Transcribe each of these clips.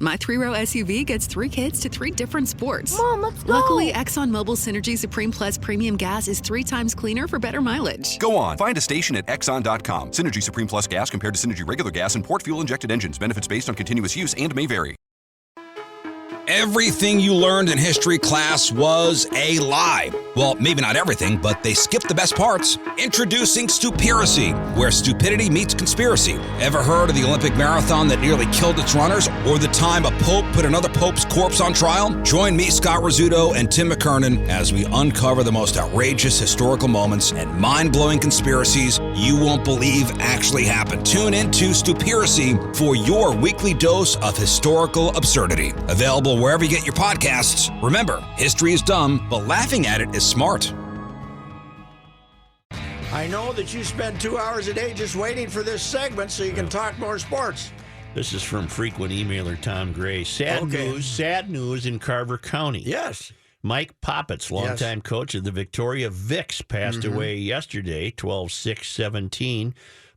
My three-row SUV gets 3 kids to 3 different sports. Mom, let's go! Luckily, ExxonMobil Synergy Supreme Plus Premium Gas is 3 times cleaner for better mileage. Go on, find a station at Exxon.com. Synergy Supreme Plus gas compared to Synergy regular gas and port fuel injected engines. Benefits based on continuous use and may vary. Everything you learned in history class was a lie. Well, maybe not everything, but they skipped the best parts. Introducing Stupiracy, where stupidity meets conspiracy. Ever heard of the Olympic marathon that nearly killed its runners? Or the time a pope put another pope's corpse on trial? Join me, Scott Rizzuto, and Tim McKernan as we uncover the most outrageous historical moments and mind-blowing conspiracies you won't believe actually happened. Tune in to Stupiracy for your weekly dose of historical absurdity. Available wherever you get your podcasts. Remember, history is dumb, but laughing at it is smart. I know that you spend 2 hours a day just waiting for this segment so you can talk more sports. This is from frequent emailer Tom Gray. Sad news in Carver County. Yes. Mike Poppets, longtime coach of the Victoria Vics, passed away yesterday, 12/6/17.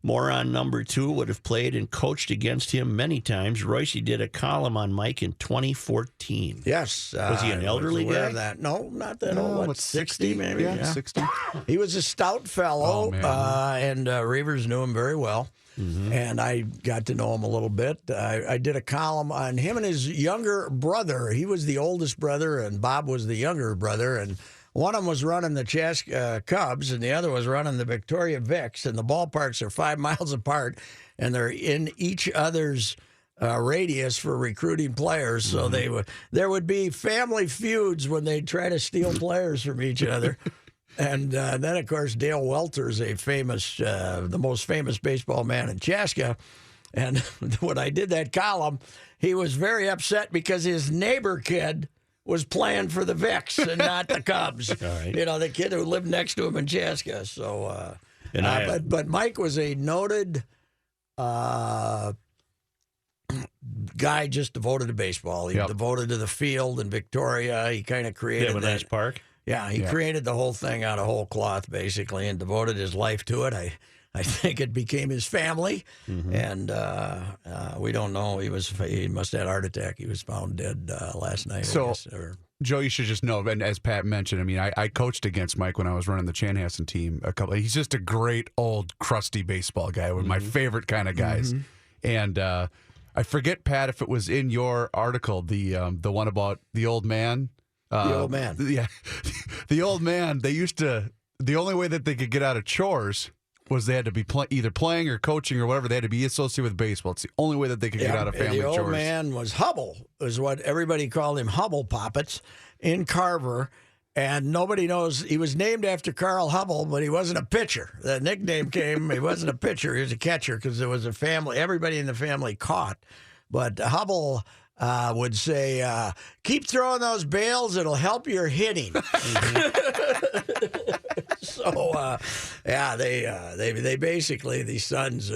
Moron number 2 would have played and coached against him many times. Royce did a column on Mike in 2014. Yes. Was he an elderly guy? That. No, not that old. What, 60 maybe? Yeah, 60. He was a stout fellow, and Reavers knew him very well. And I got to know him a little bit. I did a column on him and his younger brother. He was the oldest brother, and Bob was the younger brother. And one of them was running the Chaska Cubs, and the other was running the Victoria Vics. And the ballparks are 5 miles apart, and they're in each other's radius for recruiting players. So there would be family feuds when they try to steal players from each other. And then, of course, Dale Welter's a famous, the most famous baseball man in Chaska. And when I did that column, he was very upset because his neighbor kid was playing for the Vics and not the Cubs. Right. You know, the kid who lived next to him in Chaska. So, but Mike was a noted guy just devoted to baseball. He devoted to the field in Victoria. He kind of created a nice park. Yeah, he created the whole thing out of whole cloth, basically, and devoted his life to it. I think it became his family, and we don't know. He must have had a heart attack. He was found dead last night. So, Joe, you should just know, and as Pat mentioned, I mean, I coached against Mike when I was running the Chanhassen team. He's just a great old crusty baseball guy, one of my favorite kind of guys. And I forget, Pat, if it was in your article, the one about the old man. The old man. Yeah. The old man, the only way that they could get out of chores was they had to be either playing or coaching or whatever. They had to be associated with baseball. It's the only way that they could get out of family chores. The old man was Hubble, is what everybody called him, Hubble Poppets, in Carver. And nobody knows. He was named after Carl Hubble, but he wasn't a pitcher. The nickname came, he wasn't a pitcher, he was a catcher because there was a family, everybody in the family caught. But Hubble would say, keep throwing those bales, it'll help your hitting. So, they basically, the Sons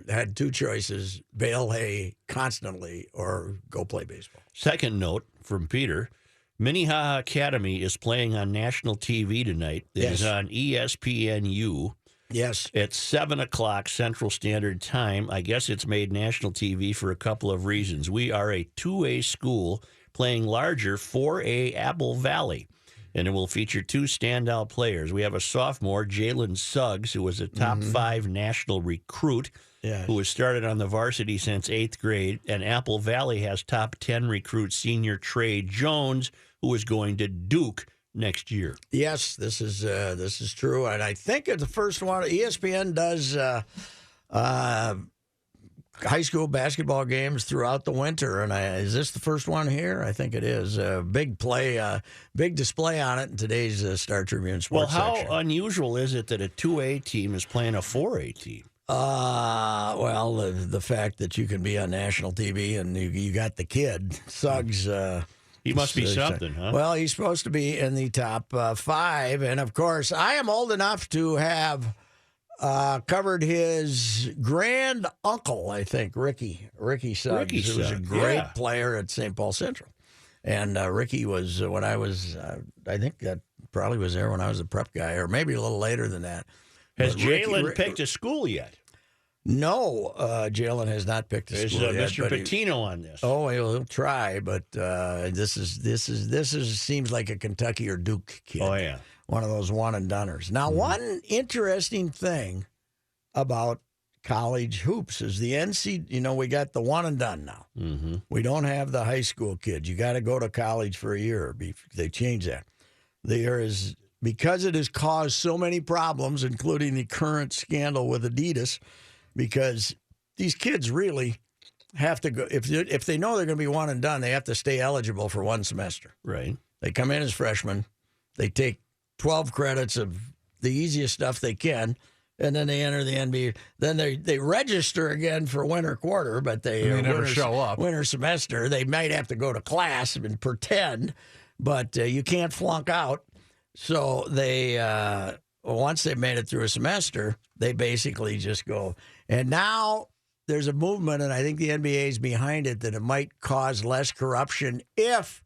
had 2 choices, bale hay constantly or go play baseball. Second note from Peter, Minnehaha Academy is playing on national TV tonight. It is on ESPNU. Yes. At 7 o'clock Central Standard Time. I guess it's made national TV for a couple of reasons. We are a 2A school playing larger 4A Apple Valley, and it will feature 2 standout players. We have a sophomore, Jalen Suggs, who was a top 5 national recruit, who has started on the varsity since 8th grade, and Apple Valley has top 10 recruit senior Trey Jones, who is going to Duke next year. Yes, this is true, and I think it's the first one. ESPN does high school basketball games throughout the winter, and is this the first one here? I think it is. Big display on it in today's Star Tribune Sports section. How unusual is it that a 2A team is playing a 4A team? Well, the fact that you can be on national TV and you got the kid, Suggs. He must be something, huh? Well, he's supposed to be in the top 5. And, of course, I am old enough to have covered his grand uncle, I think, Ricky Suggs, who was a great player at St. Paul Central. And Ricky was, when I was, I think that probably was there when I was a prep guy, or maybe a little later than that. Has Jalen picked a school yet? No, Jalen has not picked a There's school yet. Mr. Patino on this. Oh, he'll try, but this seems like a Kentucky or Duke kid. Oh, yeah. One of those one and doners. Now, one interesting thing about college hoops is the NC. We got the one and done now. Mm-hmm. We don't have the high school kids. You got to go to college for a year. They changed that. There is, because it has caused so many problems, including the current scandal with Adidas, because these kids really have to go. If they know they're going to be one and done, they have to stay eligible for one semester. Right. They come in as freshmen. They take 12 credits of the easiest stuff they can, and then they enter the NBA. Then they register again for winter quarter, but they never show up. Winter semester, they might have to go to class and pretend, but you can't flunk out. So they once they've made it through a semester, they basically just go. And now there's a movement, and I think the NBA is behind it, that it might cause less corruption if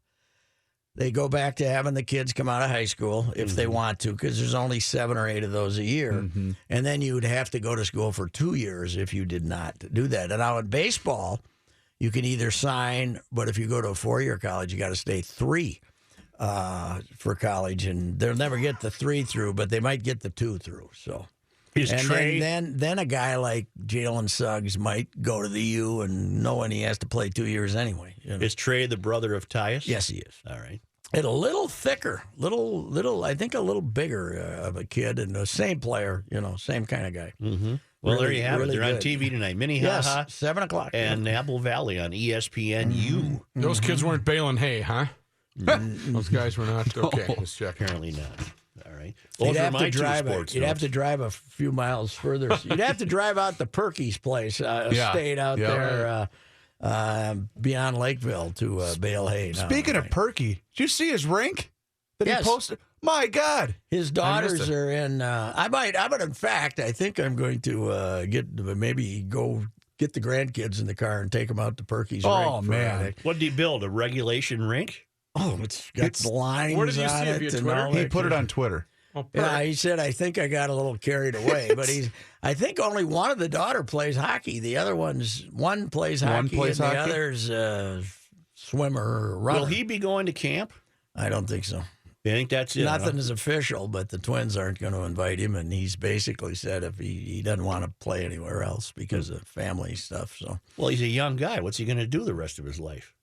they go back to having the kids come out of high school, if they want to, because there's only 7 or 8 of those a year. Mm-hmm. And then you would have to go to school for 2 years if you did not do that. And now in baseball, you can either sign, but if you go to a 4-year college, you got to stay 3 for college. And they'll never get the 3 through, but they might get the 2 through. So. Then a guy like Jalen Suggs might go to the U and knowing he has to play 2 years anyway. Is Trey the brother of Tyus? Yes, he is. All right. And a little thicker, I think a little bigger of a kid, and the same player, same kind of guy. Mm-hmm. Well, really, there you have really it. They're good. on TV tonight. Minnehaha. Yes, 7 o'clock. And Apple Valley on ESPNU. Those kids weren't baling hay, huh? Those guys were not. Okay, let's check. Apparently not. All right. You'd have to drive a few miles further. You'd have to drive out to Perky's place, estate out there beyond Lakeville to bale hay. Speaking of Perky, did you see his rink that he posted? My God. His daughters are in. In fact, I think I'm going to go get the grandkids in the car and take them out to Perky's rink. Oh, man. What did he build? A regulation rink? Oh, it's got lines where did you on see it. it? And all He that put it shit. on Twitter. Yeah, he said, I think I got a little carried away. But I think only one of the daughter plays hockey. The other one plays hockey, the other's swimmer or runner. Will he be going to camp? I don't think so. You think that's it? Nothing is official, but the Twins aren't going to invite him, and he's basically said if he doesn't want to play anywhere else because of family stuff. So, well, he's a young guy. What's he going to do the rest of his life?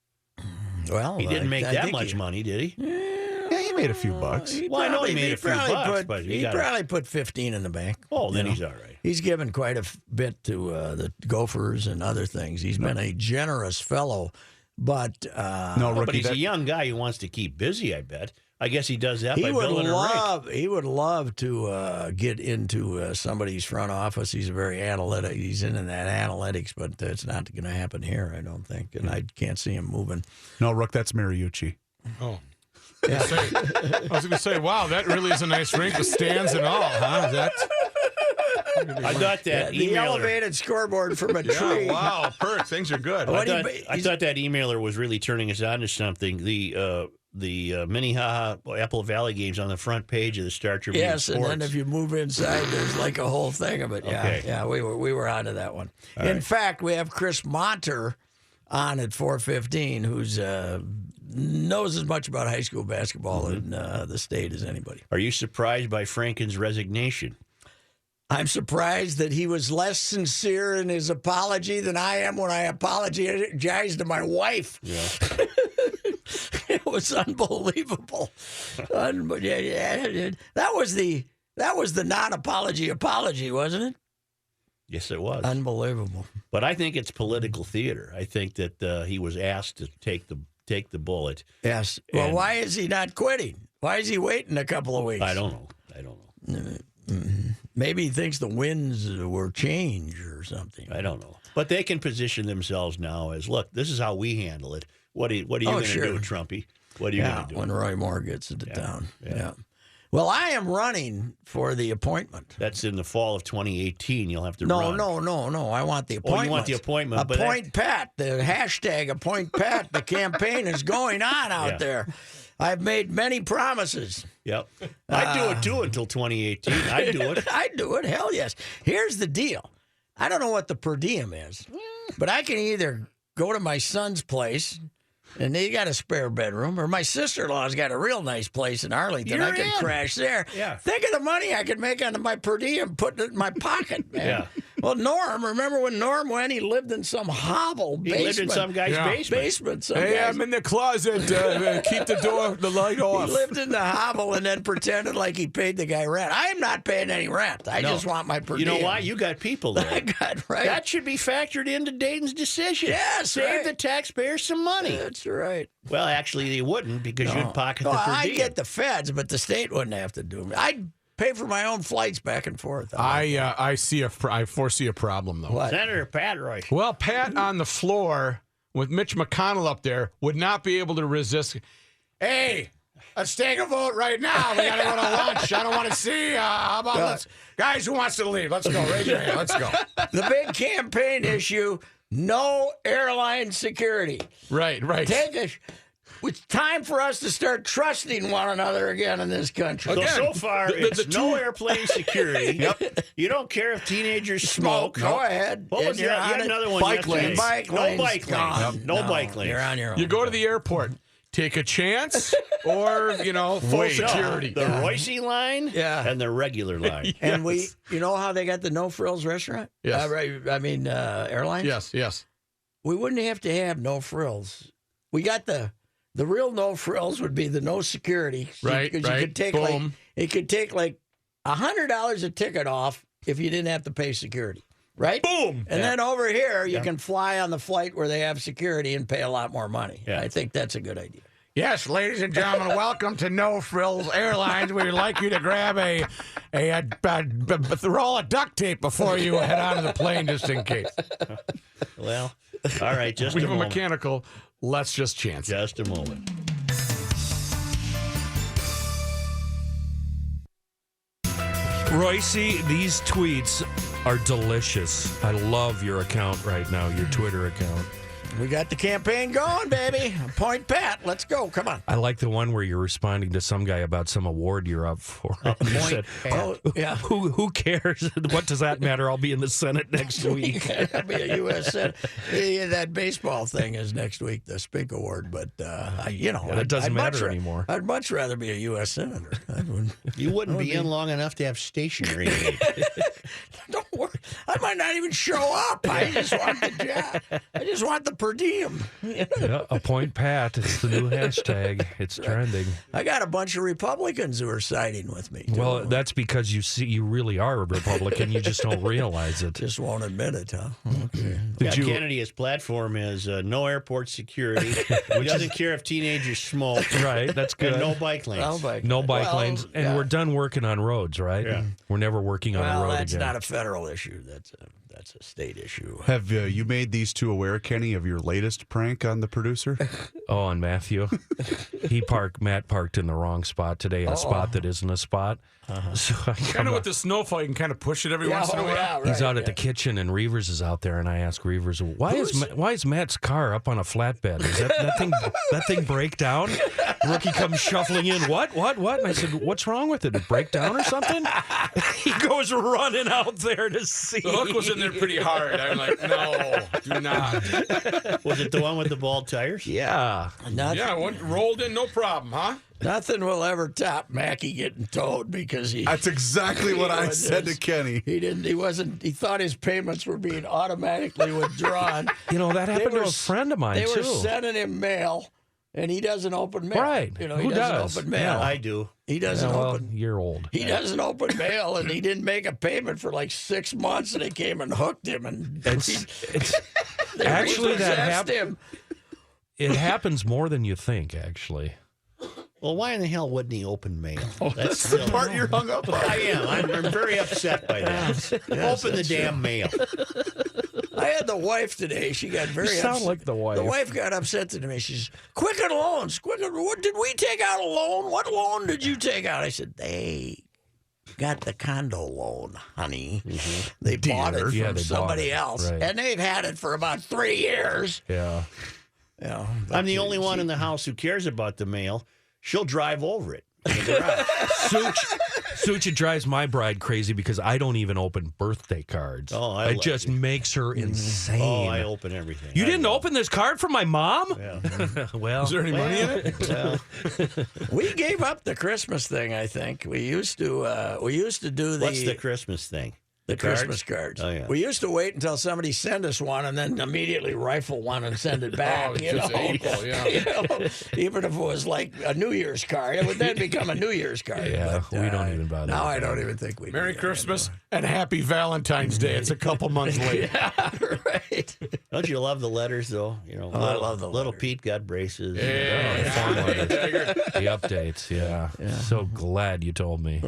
Well, he didn't make that much money, did he? Yeah, he made a few bucks. I know he made a few bucks, but he probably put 15 in the bank. Oh, then he's all right. He's given quite a bit to the Gophers and other things. He's been a generous fellow, but but he's a young guy who wants to keep busy. I bet. I guess he does that by building a rink. He would love to get into somebody's front office. He's very analytic. He's in that analytics, but it's not going to happen here, I don't think. And I can't see him moving. No, Rook, that's Mariucci. Oh. Yeah. I was going to say, wow, that really is a nice rink with stands and all, huh? I thought that the elevated scoreboard from a tree. Wow, Perk, things are good. I thought that emailer was really turning us on to something. The Minnehaha Apple Valley games on the front page of the Star Tribune. Yes, Sports. and then if you move inside, there's like a whole thing of it. Okay. Yeah, we were onto that one. All In right. fact, we have Chris Monter on at 4:15, who's knows as much about high school basketball in the state as anybody. Are you surprised by Franken's resignation? I'm surprised that he was less sincere in his apology than I am when I apologize to my wife. Yeah. It was unbelievable. That was the non-apology apology, wasn't it? Yes, it was. Unbelievable. But I think it's political theater. I think that he was asked to take the bullet. Yes. Well, And- why is he not quitting? Why is he waiting a couple of weeks? I don't know. Maybe he thinks the winds were changed or something. I don't know. But they can position themselves now as, look, this is how we handle it. What are you going to do, Trumpy? What are you going to do? When Roy Moore gets into town. Yeah. Yeah. Well, I am running for the appointment. That's in the fall of 2018. You'll have to run. No. I want the appointment. Oh, you want the appointment. but Appoint Pat. The hashtag Appoint Pat. The campaign is going on out there. I've made many promises. Yep. I'd do it, too, until 2018. I'd do it. I'd do it. Hell yes. Here's the deal. I don't know what the per diem is, but I can either go to my son's place, and they got a spare bedroom, or my sister-in-law's got a real nice place in Arlington. I could crash there. Yeah. Think of the money I could make on my per diem, putting it in my pocket, man. Yeah. Well, Norm, remember when Norm went? He lived in some hovel basement. He lived in some guy's basement. Hey, I'm in the closet. Keep the light off. He lived in the hovel and then pretended like he paid the guy rent. I am not paying any rent. I just want my per diem. You know why? You got people there. I got right. That should be factored into Dayton's decision. Yes, Save right. the taxpayers some money. That's right. Well, actually, they wouldn't because you'd pocket the per diem. I get the feds, but the state wouldn't have to do it. I'd pay for my own flights back and forth. I foresee a problem though. What? Senator Pat Roy. Well, Pat on the floor with Mitch McConnell up there would not be able to resist. Hey, let's take a vote right now. We got to go to lunch. I don't want to see. How about guys who wants to leave? Let's go. Raise your hand. Let's go. The big campaign issue: no airline security. Right. It's time for us to start trusting one another again in this country. So far, it's no airplane security. Yep. You don't care if teenagers smoke. Go ahead. What was You're you had on it. another one Bike yesterday. lanes. Bike No lanes. bike lanes. No bike lanes. You're on your own. You go to the airport. Take a chance, or full security. The Royce line, and the regular line. And you know how they got the no frills restaurant? Yes. Airlines. Yes. We wouldn't have to have no frills. We got the real no frills would be the no security. Right. Because you could take it could take like $100 a ticket off if you didn't have to pay security. Right? Boom. And then over here, you can fly on the flight where they have security and pay a lot more money. Yeah. I think that's a good idea. Yes, ladies and gentlemen, welcome to No Frills Airlines. We would like you to grab a roll of duct tape before you head onto the plane, just in case. Well, all right, just We a have a moment. mechanical. Let's just chance it. Just a moment. Royce, these tweets are delicious. I love your account right now, your Twitter account. We got the campaign going, baby. Point Pat. Let's go. Come on. I like the one where you're responding to some guy about some award you're up for. You said, yeah. Who cares? What does that matter? I'll be in the Senate next week. That'll be a U.S. Senate. That baseball thing is next week, the Spink Award. But, it doesn't matter anymore. I'd much rather be a U.S. Senator. You wouldn't be in long enough to have stationary aid. Don't worry. I might not even show up. I just want the job. I just want the per diem. Appoint Pat. It's the new hashtag. It's trending. I got a bunch of Republicans who are siding with me. Too. Well, that's because you really are a Republican. You just don't realize it. Just won't admit it, huh? Okay. Kennedy, his platform is no airport security. He doesn't care if teenagers smoke. Right, that's good. And no bike lanes. No bike lanes. And we're done working on roads, right? Yeah. We're never working on a road that's again. not a federal issue. That's a state issue. Have you made these two aware, Kenny, of your latest prank on the producer? Oh, and Matthew, Matt parked in the wrong spot today, a spot that isn't a spot. So I Kind of with the snowfall, you can kind of push it every once in a while. Yeah, right, He's out at the kitchen, and Reavers is out there, and I ask Reavers, why is Matt's car up on a flatbed? Is that thing break down? Rookie comes shuffling in. What? And I said, what's wrong with it? Did it break down or something? He goes running out there to see. The hook was in there pretty hard. I'm like, no, do not. Was it the one with the bald tires? Yeah. Rolled in, no problem, huh? Nothing will ever top Mackey getting towed because he. That's exactly what I said to Kenny. He thought his payments were being automatically withdrawn. That happened to a friend of mine, They too. were sending him mail, and he doesn't open mail. Right. He Who doesn't does? open mail. Yeah, I do. He doesn't open. You're old. He doesn't open mail, and he didn't make a payment for like 6 months, and they came and hooked him, and It's they actually that repossessed him. It happens more than you think, actually. Well, why in the hell wouldn't he open mail? That's the part you're hung up on. I am. I'm very upset by that. Open the damn mail. I had the wife today. She got very upset. sound like the wife. The wife got upset to me. She's, Quicken Loans. What did we take out a loan? What loan did you take out? I said, they got the condo loan, honey. Mm-hmm. They bought it from somebody else. Right. And they've had it for about 3 years. Yeah. Yeah, I'm the only one in the house who cares about the mail. She'll drive over it in the garage. Sucha drives my bride crazy because I don't even open birthday cards. Oh, it just makes her insane. Oh, I open everything. You didn't open this card for my mom? Yeah. Well, Is there any money in it? Well, We gave up the Christmas thing, I think. We used to do what's the Christmas thing? the Christmas cards. Oh, yeah. We used to wait until somebody sent us one and then immediately rifle one and send it back. Oh, it's just April, yeah. You know, even if it was like a New Year's card, it would then become a New Year's card. Yeah, But, we don't even bother. Now with I that. don't even think we. Merry do that Christmas and Happy Valentine's Day. It's a couple months late. anymore. Right. Don't you love the letters, though? You know, I love the little letters. Pete got braces. Yeah. The form letters, the updates. Yeah. So glad you told me.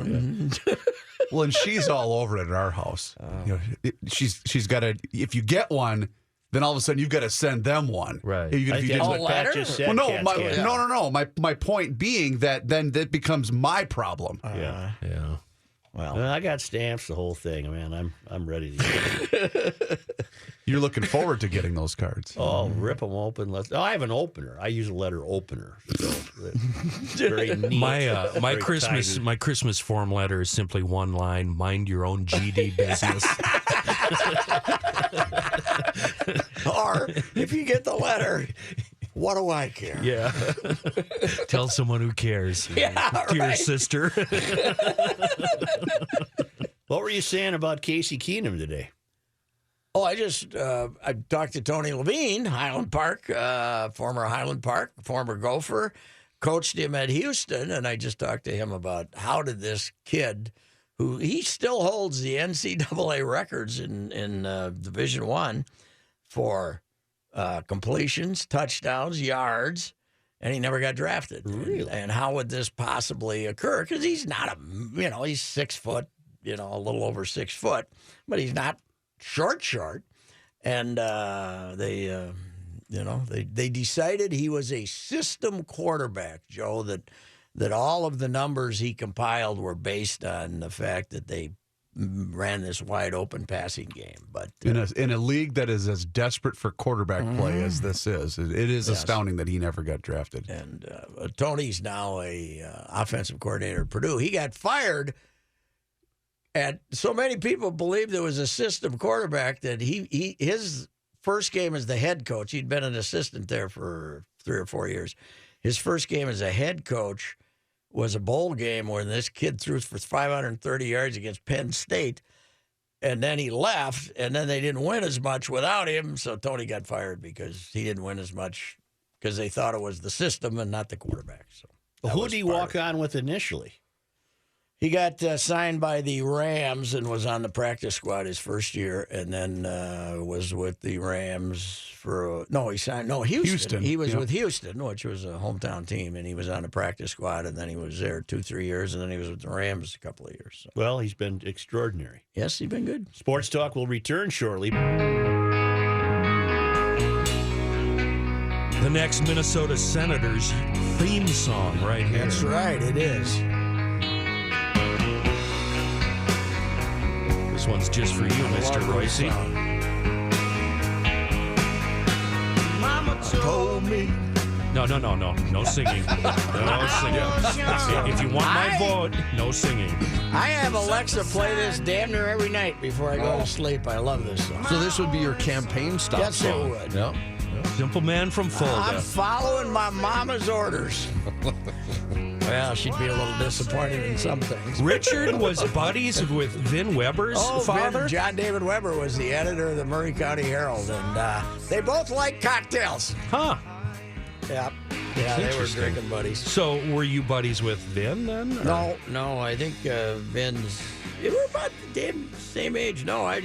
Well, and she's all over it at our house. You know, she's got to. If you get one, then all of a sudden you've got to send them one. Right. Even if you That's didn't. what Pat letter? just said. Well, no, Cats can't. no. My point being that then that becomes my problem. Yeah. Yeah. Well, I got stamps, the whole thing, man. I'm ready to. You're looking forward to getting those cards. Oh, rip them open. I have an opener. I use a letter opener. So it's very neat. My Very Christmas tidy. Christmas form letter is simply one line: mind your own GD business. or if you get the letter, what do I care? Yeah. Tell someone who cares. Yeah, Dear right. sister. What were you saying about Casey Keenum today? Oh, I talked to Tony Levine, Highland Park, former Highland Park, former Gopher, coached him at Houston, and I just talked to him about how did this kid, who he still holds the NCAA records in Division I for completions, touchdowns, yards, and he never got drafted. Really? And how would this possibly occur? Because he's not he's 6 foot, a little over 6 foot, but he's not short. And they decided he was a system quarterback, Joe, that all of the numbers he compiled were based on the fact that they ran this wide open passing game. But In a league that is as desperate for quarterback play as this is, it is astounding that he never got drafted. And Tony's now a offensive coordinator at Purdue. He got fired, and so many people believed it was a system quarterback that his first game as the head coach, he'd been an assistant there for 3 or 4 years. His first game as a head coach was a bowl game where this kid threw for 530 yards against Penn State, and then he left, and then they didn't win as much without him, so Tony got fired because he didn't win as much because they thought it was the system and not the quarterback. So Who did he walk on with initially? he got signed by the Rams and was on the practice squad his first year, and then was with the Rams for Houston. He was with Houston, which was a hometown team, and he was on the practice squad, and then he was there 2-3 years, and then he was with the Rams a couple of years. So. Well, he's been extraordinary. Yes, he's been good. Sports Talk will return shortly. The next Minnesota Senators theme song right here. That's right, it is. This one's just for you, Mr. Royce. Mama told me. No singing. No singing. If you want my vote, no singing. I have Alexa play this damn near every night before I go to sleep. I love this song. So this would be your campaign stop Yes, it song. would. Yep. Simple man from I'm Fulda. following my mama's orders. Well, she'd be a little disappointed in some things. Richard was buddies with Vin Weber's father. John David Weber was the editor of the Murray County Herald, and they both liked cocktails. Huh. Yeah, they were drinking buddies. So were you buddies with Vin then? or- No, I think Vin's. They were about the damn same age. No, I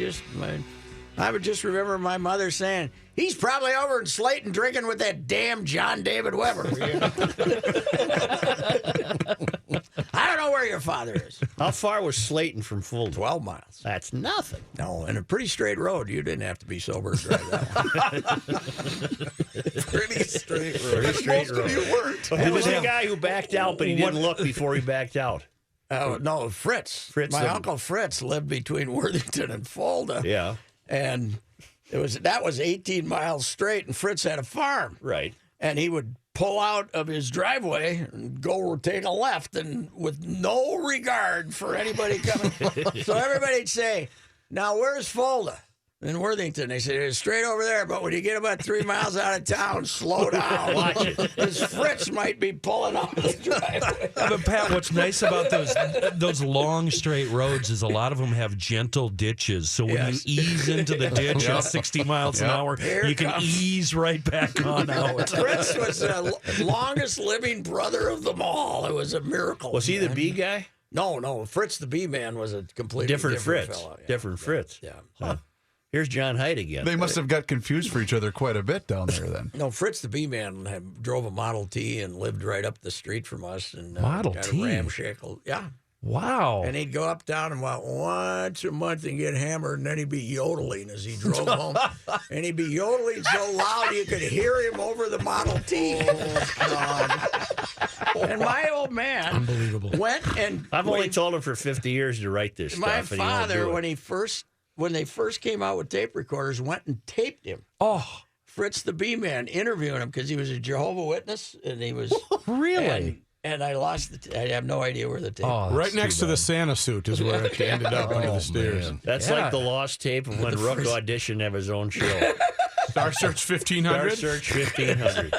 would just remember my mother saying, "He's probably over in Slayton drinking with that damn John David Weber." You know? I don't know where your father is. How far was Slayton from Fulda? 12 miles. That's nothing. No, and a pretty straight road. You didn't have to be sober to drive that one. Pretty straight road. Pretty straight road. You weren't. There was a guy who backed out, but he didn't look before he backed out. Oh, no, Fritz. My uncle Fritz lived between Worthington and Fulda. Yeah. And that was 18 miles straight, and Fritz had a farm. Right. and he would pull out of his driveway and go take a left, and with no regard for anybody coming. So everybody'd say, "Now where's Fulda?" In Worthington, they said, "It's straight over there, but when you get about 3 miles out of town, slow down. Watch it. Because Fritz might be pulling up the driveway." But Pat, what's nice about those long straight roads is a lot of them have gentle ditches. So when you ease into the ditch at 60 miles an hour, you can ease right back on out. Fritz was the longest living brother of them all. It was a miracle. Was he the bee guy? No. Fritz the bee man was a completely Different Fritz. fellow. Yeah. Different Fritz. Yeah. Huh. Here's John Haidt again. They must have got confused for each other quite a bit down there then. No, Fritz the bee man drove a Model T and lived right up the street from us. And Model kind of T? ramshackle. Yeah. Wow. And he'd go up, down, and once a month and get hammered, and then he'd be yodeling as he drove home. And he'd be yodeling so loud you could hear him over the Model T. And my old man Unbelievable. went and... I've only told him for 50 years to write this My stuff. and he won't father, do it. when they first came out with tape recorders, went and taped him. Oh, Fritz the Bee Man interviewing him because he was a Jehovah's Witness, and he was... really? And I lost I have no idea where the tape was. Right next to the Santa suit is where it ended up under the stairs. That's like the lost tape of when Rook auditioned to have his own show. Star Search 1500. Star Search 1500.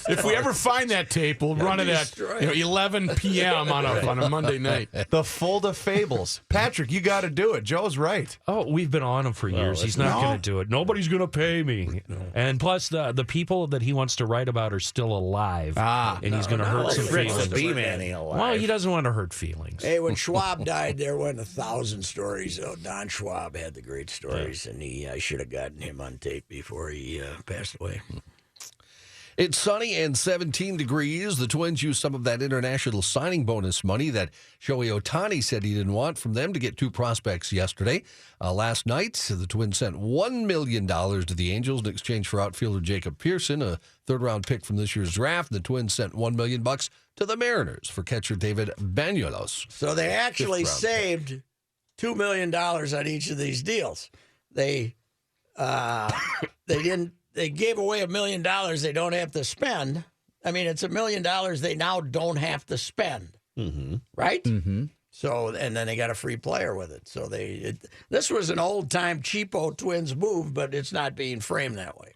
If we ever find that tape, we'll run it at 11 p.m. on a Monday night. The Fulda Fables. Patrick, you got to do it. Joe's right. Oh, we've been on him for years. He's not going to do it. Nobody's going to pay me. No. And plus, the people that he wants to write about are still alive. And he's going to hurt some Fritz feelings. the Bee Man ain't alive. Well, he doesn't want to hurt feelings. Hey, when Schwab died, there went 1,000 stories. Oh, Don Schwab had the great stories, and I should have gotten him on tape before he passed away. It's sunny and 17 degrees. The Twins used some of that international signing bonus money that Shohei Ohtani said he didn't want from them to get 2 prospects yesterday. Last night, the Twins sent $1 million to the Angels in exchange for outfielder Jacob Pearson, a third-round pick from this year's draft. The Twins sent $1 million to the Mariners for catcher David Banuelos. So they actually saved $2 million on each of these deals. They gave away $1 million they don't have to spend. I mean, it's $1 million they now don't have to spend. Mm-hmm. Right? Mm-hmm. So, and then they got a free player with it. So this was an old-time cheapo Twins move, but it's not being framed that way.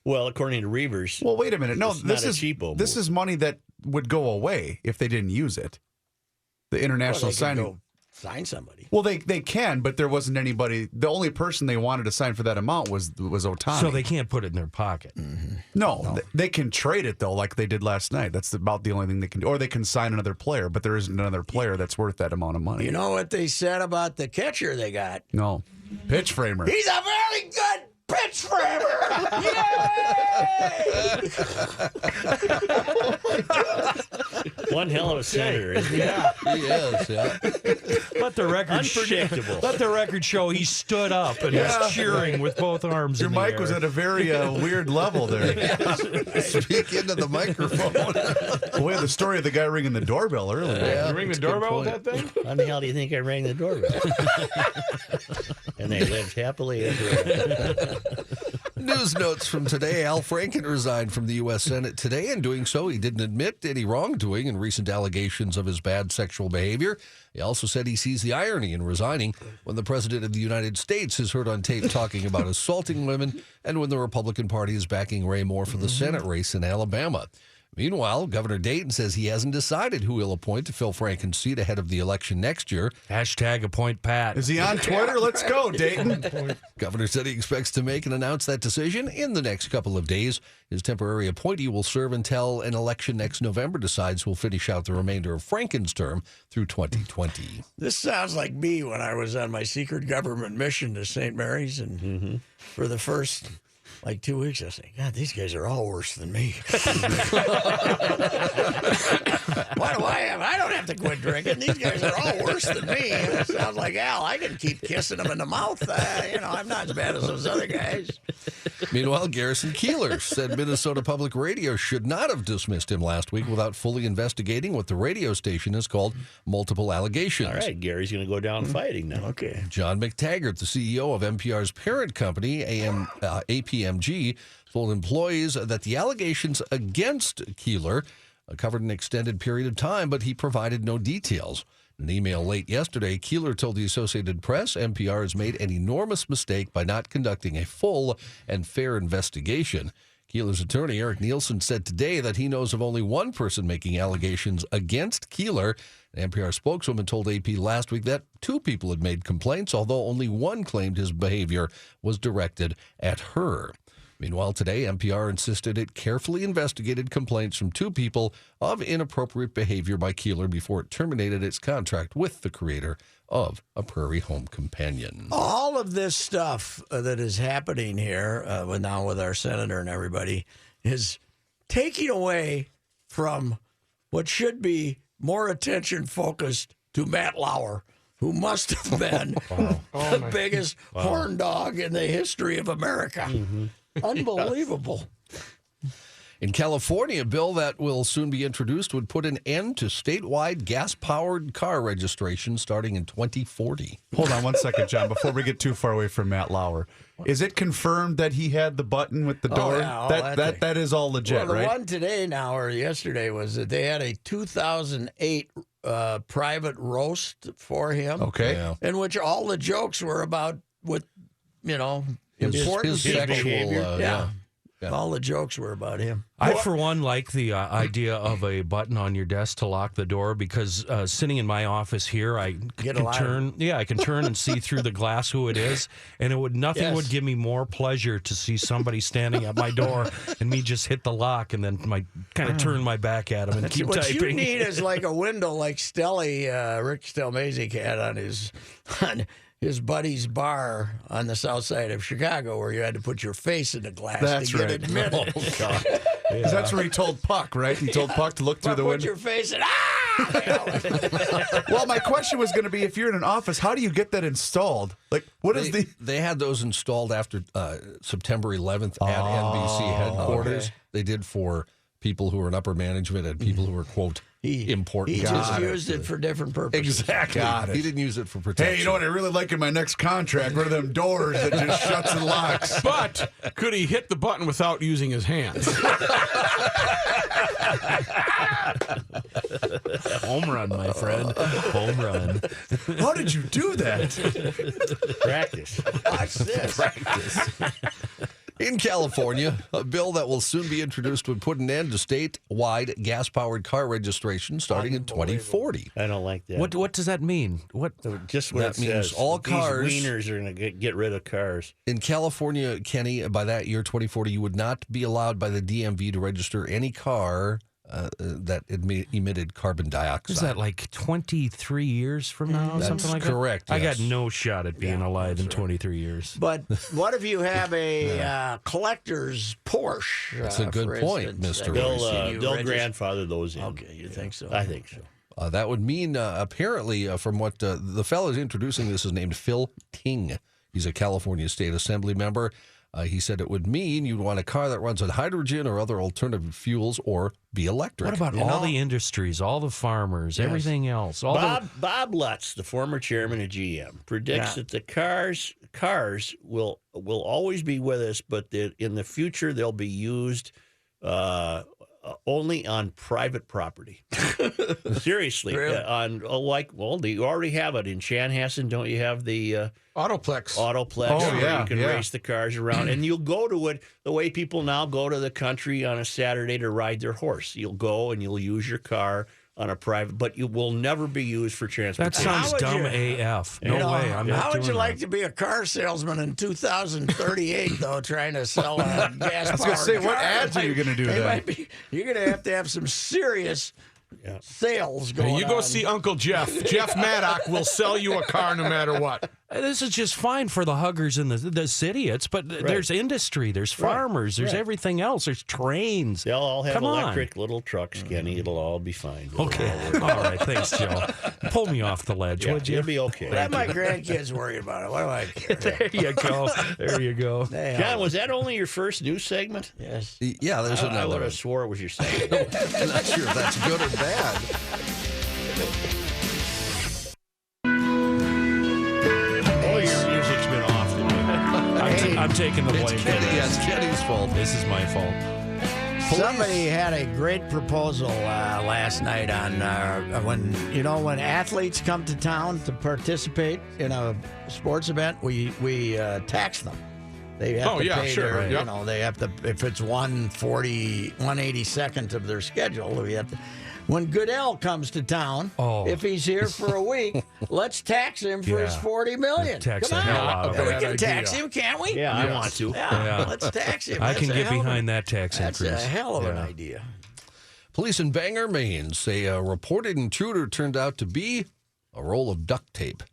Well, according to Reavers. Well, wait a minute. No, this this is cheapo this move. is money that would go away if they didn't use it. The international Well, they could signing. go sign somebody. Well, they can, but there wasn't anybody. The only person they wanted to sign for that amount was Ohtani. So they can't put it in their pocket. No, they can trade it though, like they did last night. That's about the only thing they can do. Or they can sign another player, but there isn't another player that's worth that amount of money. You know what they said about the catcher they got? No, pitch framer. He's a very good pitch framer. Yay! One hell of a senator, isn't he? He is, yeah. Let the record Unpredictable. Let the record show he stood up and was cheering with both arms. Your in the mic air. was at a very weird level there. Speak into the microphone. We had the story of the guy ringing the doorbell earlier. Yeah, You ring the that's a good doorbell with point. that thing? How the hell do you think I rang the doorbell? And they lived happily ever after. News notes from today. Al Franken resigned from the U.S. Senate today. In doing so, he didn't admit any wrongdoing in recent allegations of his bad sexual behavior. He also said he sees the irony in resigning when the President of the United States is heard on tape talking about assaulting women and when the Republican Party is backing Ray Moore for the Senate race in Alabama. Meanwhile, Governor Dayton says he hasn't decided who he'll appoint to fill Franken's seat ahead of the election next year. Hashtag appoint Pat. Is he on Twitter? Let's go, Dayton. Governor said he expects to make and announce that decision in the next couple of days. His temporary appointee will serve until an election next November decides who'll finish out the remainder of Franken's term through 2020. This sounds like me when I was on my secret government mission to St. Mary's, and for the first 2 weeks, I was saying, God, these guys are all worse than me. Why do I have? I don't have to quit drinking. These guys are all worse than me. It sounds like Al. I can keep kissing them in the mouth. I'm not as bad as those other guys. Meanwhile, Garrison Keillor said Minnesota Public Radio should not have dismissed him last week without fully investigating what the radio station has called multiple allegations. All right, Gary's going to go down fighting now. Okay. John McTaggart, the CEO of NPR's parent company, APM KPMG told employees that the allegations against Keeler covered an extended period of time, but he provided no details. In an email late yesterday, Keeler told the Associated Press NPR has made an enormous mistake by not conducting a full and fair investigation. Keeler's attorney, Eric Nielsen, said today that he knows of only one person making allegations against Keeler. An NPR spokeswoman told AP last week that two people had made complaints, although only one claimed his behavior was directed at her. Meanwhile, today, NPR insisted it carefully investigated complaints from two people of inappropriate behavior by Keeler before it terminated its contract with the creator of A Prairie Home Companion. All of this stuff that is happening here now with our senator and everybody is taking away from what should be more attention focused to Matt Lauer, who must have been the biggest horn dog in the history of America. Mm-hmm. Unbelievable. In California, a bill that will soon be introduced would put an end to statewide gas-powered car registration starting in 2040. Hold on one second, John, before we get too far away from Matt Lauer. Is it confirmed that he had the button with the door? Yeah, that is all legit, right? Right? One today now or yesterday was that they had a 2008 private roast for him. Okay. Yeah. In which all the jokes were about important his people. sexual, yeah. All the jokes were about him. I, for one, like the idea of a button on your desk to lock the door because sitting in my office here, I can turn and see through the glass who it is, and nothing would give me more pleasure to see somebody standing at my door and me just hit the lock and then kind of turn my back at him and keep what typing. What you need is like a window like Rick Stelmazik had on his buddy's bar on the south side of Chicago where you had to put your face in the glass to get admitted. Oh, God. Because that's where he told Puck, right? He told Puck to look through the Put window. your face in, Well, my question was going to be, if you're in an office, how do you get that installed? Like, They had those installed after September 11th at NBC headquarters. Okay. They did for people who were in upper management and people who were, quote, important. He just used it for different purposes. Exactly. He didn't use it for protection. Hey, you know what I really like in my next contract? One of them doors that just shuts and locks. But could he hit the button without using his hands? Home run, my friend. Home run. How did you do that? Practice. Watch this. Practice. In California, a bill that will soon be introduced would put an end to statewide gas-powered car registration starting in 2040. I don't like that. What does that mean? Just what That it means says. all cars- These wieners are going to get rid of cars. In California, Kenny, by that year, 2040, you would not be allowed by the DMV to register any car that emitted carbon dioxide. Is that like 23 years from now? That's Something like correct, that? I yes. got no shot at being alive in 23 years. But what if you have a collector's Porsche? That's a good for point, instance, Mr. that Royce. you They'll register- grandfather those in. Okay, you think so? I think so. That would mean, apparently, from what the fellow introducing this is named Phil Ting. He's a California State Assembly member. He said it would mean you'd want a car that runs on hydrogen or other alternative fuels or be electric. What about all the industries, all the farmers, everything else? Bob Lutz, the former chairman of GM, predicts that the cars will always be with us, but that in the future they'll be used only on private property. Seriously, Really? You already have it in Chanhassen. Don't you have the Autoplex. where you can yeah. race the cars around, and you'll go to it the way people now go to the country on a Saturday to ride their horse. You'll go and you'll use your car on a private, but you will never be used for That transportation. sounds would dumb you- AF. No way. I'm not How would doing you that. like to be a car salesman in 2038, though, trying to sell a gas-powered I was going to say, what car? ads are you going to do then? You're going to have some serious sales going Hey, you go on. see Uncle Jeff. Jeff Maddock will sell you a car no matter what. This is just fine for the huggers in the city. There's industry, there's farmers, there's everything else. There's trains. They'll all have Come on. electric little trucks, Kenny. It'll all be fine. Okay. All right. Thanks, Joe. Pull me off the ledge, would you? You'll be okay. Let my grandkids worry about it. What do I care? There you go. There you go. They John, all- was that only your first news segment? yes. Yeah, there's I another would one. have swore it was your second. I'm not sure if that's good or bad. Oh, your music's been off today. I'm taking the blame. It's Kenny. Yes, Kenny's fault. This is my fault. Somebody had a great proposal last night on when athletes come to town to participate in a sports event, we tax them. They have to pay sure. their, Yep. they have to, if it's 1/82nd of their schedule, we have to. When Goodell comes to town, if he's here for a week, let's tax him for his $40 million. Tax Come the hell on. out of We him. can tax him, can't we? Yeah, I want to. Yeah, let's tax him. I That's can a get hell of behind a- that tax That's increase. a hell of an idea. Police in Bangor, Maine say a reported intruder turned out to be a roll of duct tape.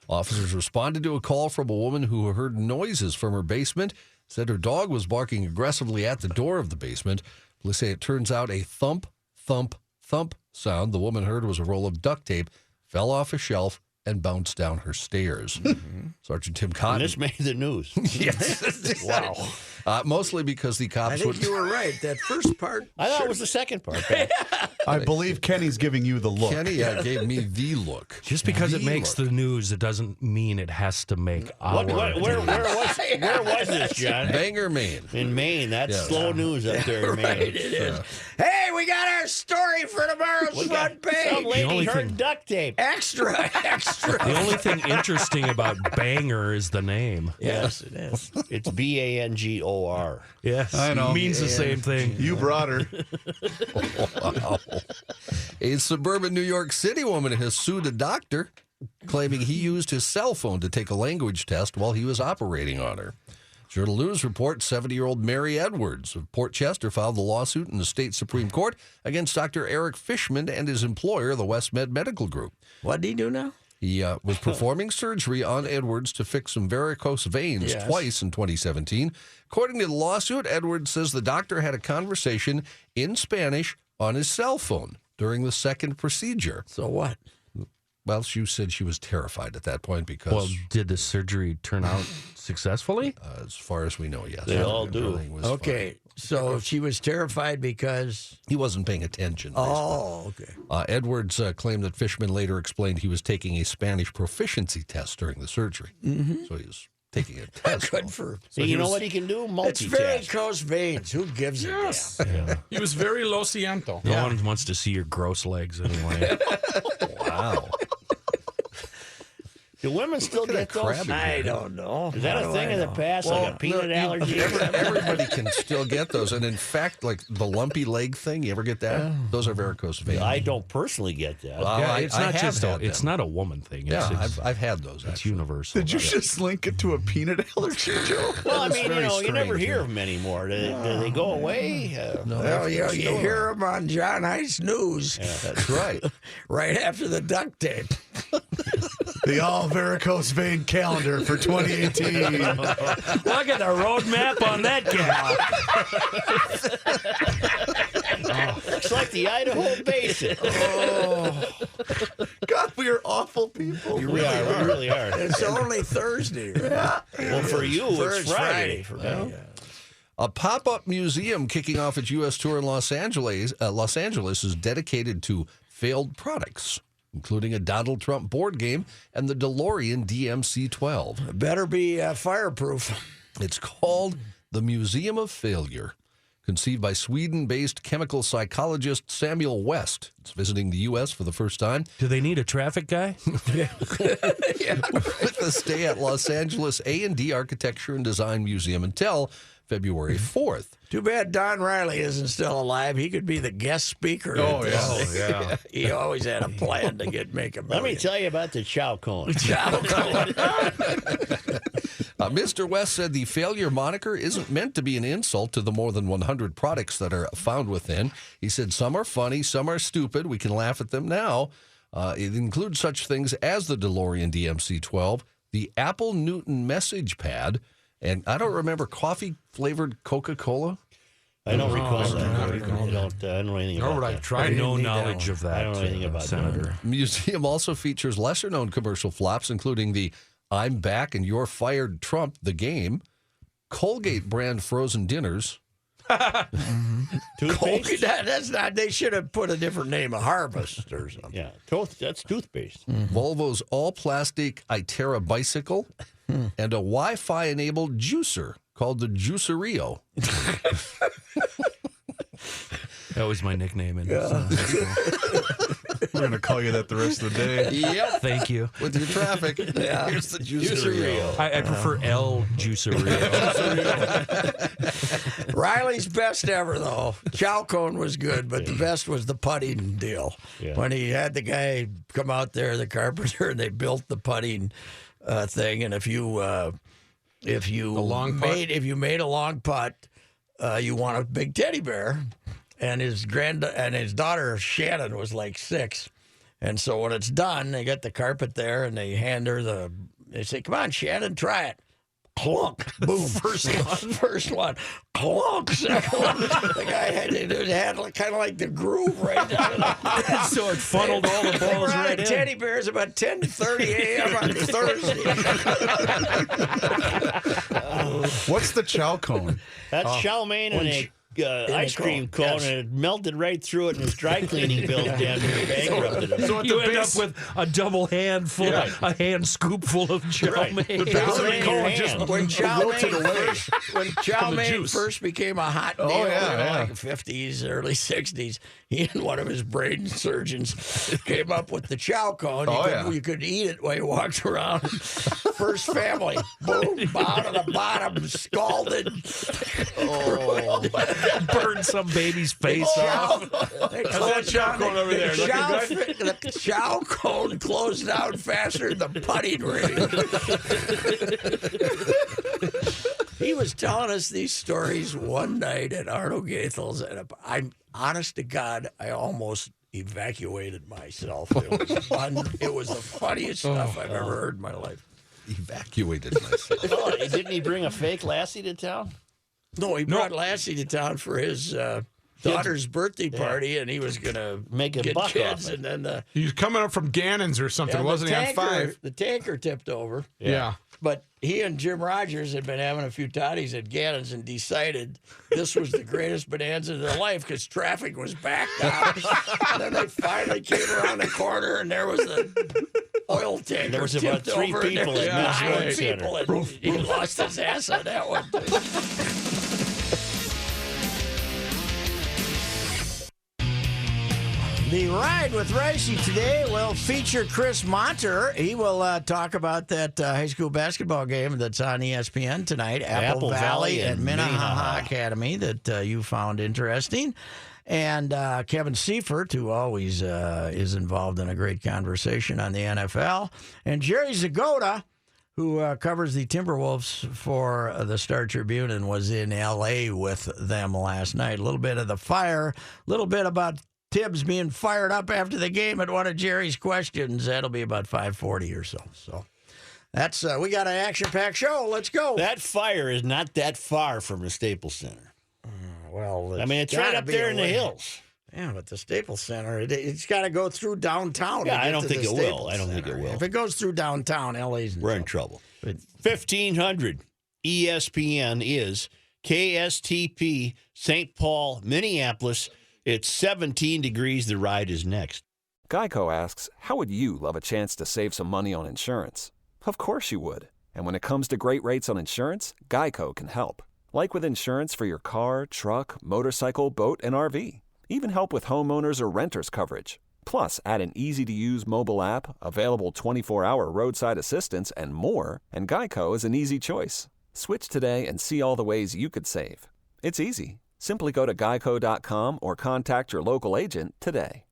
Officers responded to a call from a woman who heard noises from her basement, said her dog was barking aggressively at the door of the basement. Police say it turns out a thump, thump, thump sound the woman heard was a roll of duct tape, fell off a shelf, and bounced down her stairs. Sergeant Tim Cotton. And this made the news. Yes. Wow. Mostly because the I cops think you were right. That first part. I thought it was the second part. Pat. I believe Kenny's giving you the look. Kenny gave me the look. Just because it makes the news, it doesn't mean it has to make our. Where was this, John? Bangor, Maine. In Maine. That's slow news up there in Maine. Right, it is. Hey, we got our story for tomorrow's front Some page. lady only heard thing- duct tape. Extra. The only thing interesting about Bangor is the name. Yes, it is. It's Bangor. Yes, I know. means the same thing. You brought her. Wow. A suburban New York City woman has sued a doctor claiming he used his cell phone to take a language test while he was operating on her. Journal News reports 70-year-old Mary Edwards of Port Chester filed the lawsuit in the state Supreme Court against Dr. Eric Fishman and his employer, the WestMed Medical Group. What did he do now? He was performing surgery on Edwards to fix some varicose veins twice in 2017. According to the lawsuit, Edwards says the doctor had a conversation in Spanish on his cell phone during the second procedure. So what? Well, she said she was terrified at that point because, Well, did the surgery turn out successfully? as far as we know, yes. They all do. Everything was Okay, so she was terrified because. fine. He wasn't paying attention. basically. Oh, okay. Edwards claimed that Fishman later explained he was taking a Spanish proficiency test during the surgery. Mm-hmm. So he was taking a test. Good for. So you know what he can do? It's Multitask. varicose veins. Who gives a damn? He was very lo siento. No one wants to see your gross legs anyway. Wow. Do women still get those? crabby I don't know. Is that How a do thing I of the know? past, like a peanut allergy? Everybody can still get those. And in fact, like the lumpy leg thing, you ever get that? Those are varicose veins. I don't personally get that. Well, Yeah, I it's not have just had it's them. not a woman thing. It's, Yeah, it's, I've had those. it's Actually. universal. Did you just link it to a peanut allergy joke? Well, I That's mean, very you never strange, hear yeah. of them anymore. Do they go away? Well, you hear them on John Heiss News That's right. right after the duct tape. The all varicose vein calendar for 2018. Look at the roadmap on that gal. Looks like the Idaho Basin. God, we are awful people. We really are. It's only Thursday. Right? Well, for you, For it's Friday. for me. A pop-up museum kicking off its U.S. tour in Los Angeles is dedicated to failed products, including a Donald Trump board game and the DeLorean DMC-12. Better be fireproof. It's called the Museum of Failure, conceived by Sweden-based chemical psychologist Samuel West. It's visiting the U.S. for the first time. Do they need a traffic guy? With a stay at Los Angeles A&D Architecture and Design Museum until February 4th. Too bad Don Riley isn't still alive. He could be the guest speaker. Oh, at this. yeah. Yeah. He always had a plan to make a Let me million. tell you about the chow cone. Mr. West said the failure moniker isn't meant to be an insult to the more than 100 products that are found within. He said some are funny, some are stupid. We can laugh at them now. It includes such things as the DeLorean DMC-12, the Apple Newton message pad, and I don't remember coffee-flavored Coca-Cola. I don't recall that. I don't know anything about I've that. tried No it. knowledge of that. I don't know anything about Senator. The museum also features lesser-known commercial flops, including the I'm Back and You're Fired Trump, the game, Colgate brand frozen dinners, Toothpaste? That's not. They should have put a different name, a Harvest or something. Yeah, that's toothpaste. Volvo's all-plastic Itera bicycle, and a Wi-Fi-enabled juicer called the Juicerio. That was my nickname in Yeah. high school. We're going to call you that the rest of the day. Yep. Thank you. With your traffic. Yeah. Here's the Juicerio. I prefer El Juicerio. Riley's best ever, though. Chow cone was good, but the best was the putting deal. Yeah. When he had the guy come out there, the carpenter, and they built the putting thing. And if you long putt? if you made a long putt, you won a big teddy bear. And his daughter Shannon was like 6, and so when it's done, they get the carpet there and they hand her they say, "Come on, Shannon, try it." Clunk, boom, first one, clunk, second one. The guy had kind of like the groove right down. So it funneled all the balls right in. Teddy bears about 10:30 a.m. on Thursday. What's the chow cone? That's chow mein and a ice cream cone, yes. and it melted right through it, and his dry cleaning bill damn near bankrupted him. So at You the end base, up with a double handful, a hand scoop full of chow mein. the base of the Chow cone mein. just When chow wilted mein away. when chow the mein juice. first became a hot deal, like 50s, early 60s, he and one of his brain surgeons came up with the chow cone. You could eat it while you walked around. First family, boom, bottom to bottom, scalded. Burn some baby's face off. How's that chow cone over there? Looking good? The chow cone closed down faster than the putting ring. He was telling us these stories one night at Arno Gathel's, and I'm honest to God, I almost evacuated myself. It was the funniest stuff I've ever heard in my life. Evacuated myself. Oh, didn't he bring a fake Lassie to town? No, he brought Lassie to town for his daughter's birthday party, and he was going to Make a get buck kids, off it. and then He was coming up from Gannon's or something, wasn't he, on 5? The tanker tipped over. Yeah. But he and Jim Rogers had been having a few toddies at Gannon's and decided this was the greatest bonanza of their life because traffic was backed up. Then they finally came around the corner and there was the oil tanker. There was about tipped 3 over, and there people was at Mass 9 Road Center. people, and he lost his ass on that one. The Ride with Ricey today will feature Chris Monter. He will talk about that high school basketball game that's on ESPN tonight, Apple Valley and Minnehaha Academy, that you found interesting. And Kevin Seifert, who always is involved in a great conversation on the NFL. And Jerry Zagota, who covers the Timberwolves for the Star Tribune and was in L.A. with them last night. A little bit of the fire, a little bit about Tibbs being fired up after the game at one of Jerry's questions. That'll be about 5:40 or so. So that's we got an action-packed show. Let's go. That fire is not that far from the Staples Center. Well, I mean, it's right up there in the hills. Yeah, but the Staples Center, it's got to go through downtown. Yeah, to I get don't to think the it will. Staples I don't think Center. it will. If it goes through downtown, LA's We're in trouble. But 1500 ESPN is KSTP, St. Paul, Minneapolis. It's 17 degrees. The Ride is next. Geico asks, how would you love a chance to save some money on insurance? Of course you would. And when it comes to great rates on insurance, Geico can help. Like with insurance for your car, truck, motorcycle, boat, and RV. Even help with homeowners or renters coverage. Plus, add an easy-to-use mobile app, available 24-hour roadside assistance, and more, and Geico is an easy choice. Switch today and see all the ways you could save. It's easy. Simply go to geico.com or contact your local agent today.